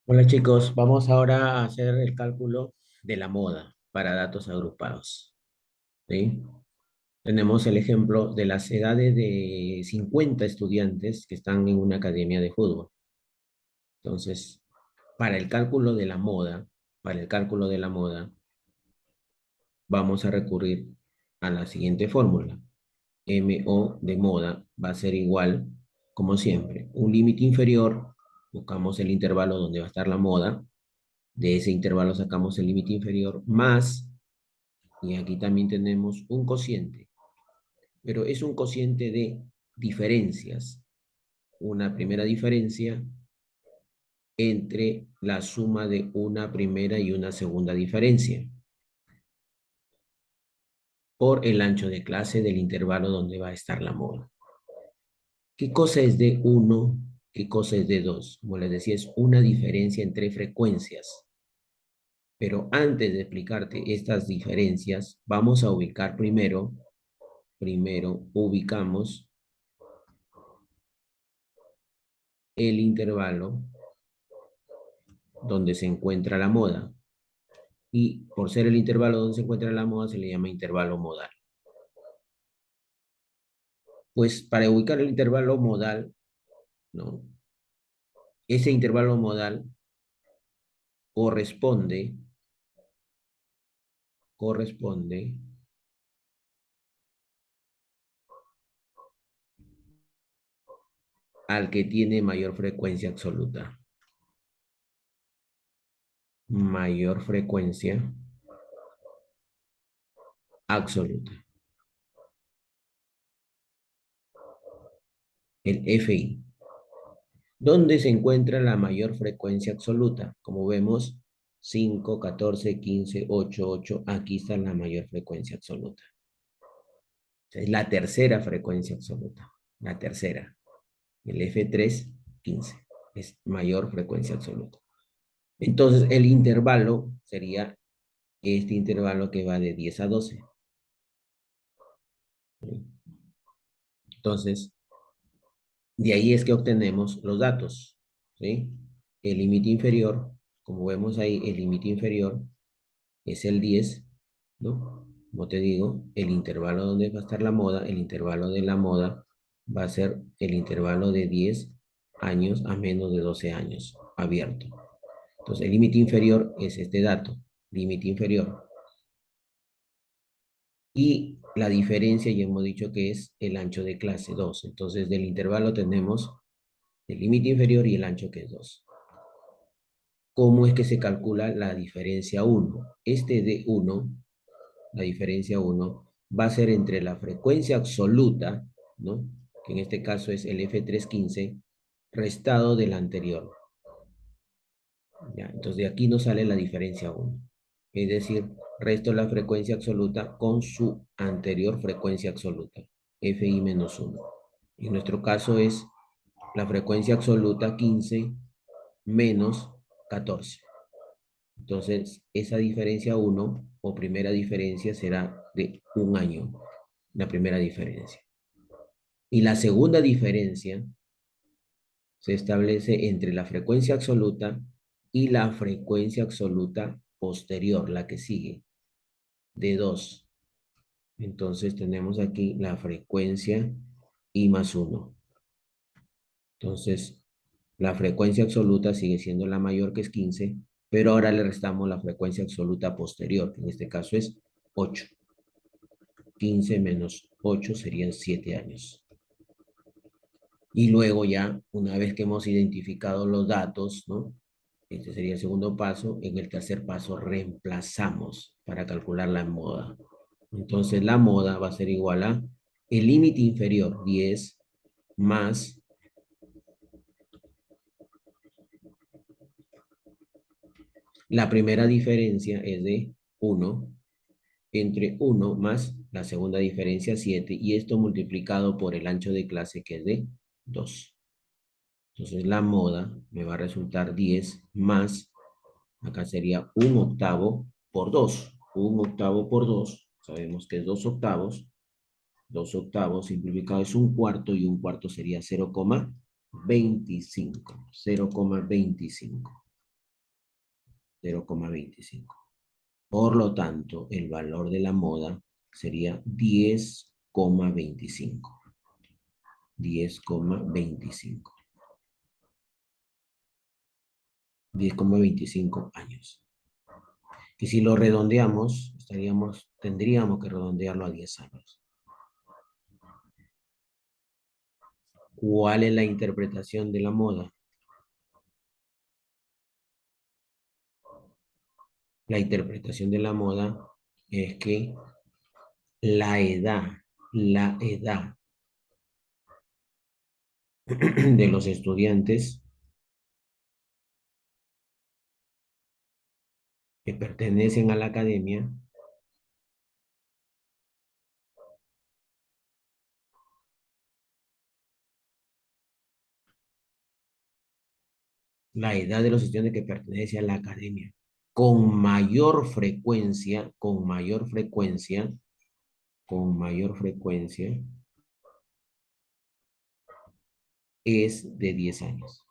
Hola chicos, vamos ahora a hacer el cálculo de la moda para datos agrupados. ¿Sí? Tenemos el ejemplo de las edades de 50 estudiantes que están en una academia de fútbol. Entonces, para el cálculo de la moda, para el cálculo de la moda, vamos a recurrir a la siguiente fórmula. MO de moda va a ser igual, como siempre, un límite inferior, buscamos el intervalo donde va a estar la moda. De ese intervalo sacamos el límite inferior más, y aquí también tenemos un cociente, pero es un cociente de diferencias. Una primera diferencia entre la suma de una primera y una segunda diferencia por el ancho de clase del intervalo donde va a estar la moda. ¿Qué cosa es de uno? ¿Qué cosa es de 2? Como les decía, es una diferencia entre frecuencias. Pero antes de explicarte estas diferencias, vamos a ubicar primero ubicamos el intervalo donde se encuentra la moda. Y por ser el intervalo donde se encuentra la moda, se le llama intervalo modal. Pues para ubicar el intervalo modal, ¿no? Ese intervalo modal corresponde, corresponde al que tiene mayor frecuencia absoluta. Mayor frecuencia absoluta. El FI. ¿Dónde se encuentra la mayor frecuencia absoluta? Como vemos, 5, 14, 15, 8, 8. Aquí está la mayor frecuencia absoluta. Es la tercera frecuencia absoluta. La tercera. El F3, 15. Es mayor frecuencia absoluta. Entonces, el intervalo sería este intervalo que va de 10 a 12. Entonces, de ahí es que obtenemos los datos. ¿Sí? El límite inferior, como vemos ahí, el límite inferior es el 10, ¿no? Como te digo, el intervalo donde va a estar la moda, el intervalo de la moda va a ser el intervalo de 10 años a menos de 12 años, abierto. Entonces, el límite inferior es este dato, límite inferior. Y la diferencia ya hemos dicho que es el ancho de clase 2. Entonces, del intervalo tenemos el límite inferior y el ancho que es 2. ¿Cómo es que se calcula la diferencia 1? Este de 1, la diferencia 1, va a ser entre la frecuencia absoluta, ¿no? Que en este caso es el F315, restado del anterior. ¿Ya? Entonces de aquí nos sale la diferencia 1. Es decir, resto la frecuencia absoluta con su anterior frecuencia absoluta, Fi menos 1. En nuestro caso es la frecuencia absoluta 15 menos 14. Entonces, esa diferencia 1 o primera diferencia será de un año, la primera diferencia. Y la segunda diferencia se establece entre la frecuencia absoluta y la frecuencia absoluta posterior, la que sigue, de 2. Entonces tenemos aquí la frecuencia I más 1. Entonces, la frecuencia absoluta sigue siendo la mayor, que es 15, pero ahora le restamos la frecuencia absoluta posterior, que en este caso es 8. 15 menos 8 serían 7 años. Y luego ya, una vez que hemos identificado los datos, ¿no? Este sería el segundo paso. En el tercer paso reemplazamos para calcular la moda. Entonces la moda va a ser igual a el límite inferior, 10, más la primera diferencia es de 1, entre 1 más la segunda diferencia, 7, y esto multiplicado por el ancho de clase, que es de 2. Entonces la moda me va a resultar 10 más, acá sería un octavo por 2. Un octavo por 2, sabemos que es 2 octavos. 2 octavos simplificado es un cuarto, y un cuarto sería 0,25. 0,25. 0,25. Por lo tanto, el valor de la moda sería 10,25. 10,25. 10,25 años. Y si lo redondeamos, tendríamos que redondearlo a 10 años. ¿Cuál es la interpretación de la moda? La interpretación de la moda es que la edad de los estudiantes que pertenecen a la academia la edad de los estudiantes que pertenecen a la academia con mayor frecuencia es de 10 años.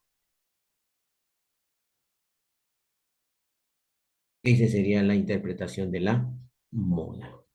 Esa sería la interpretación de la moda.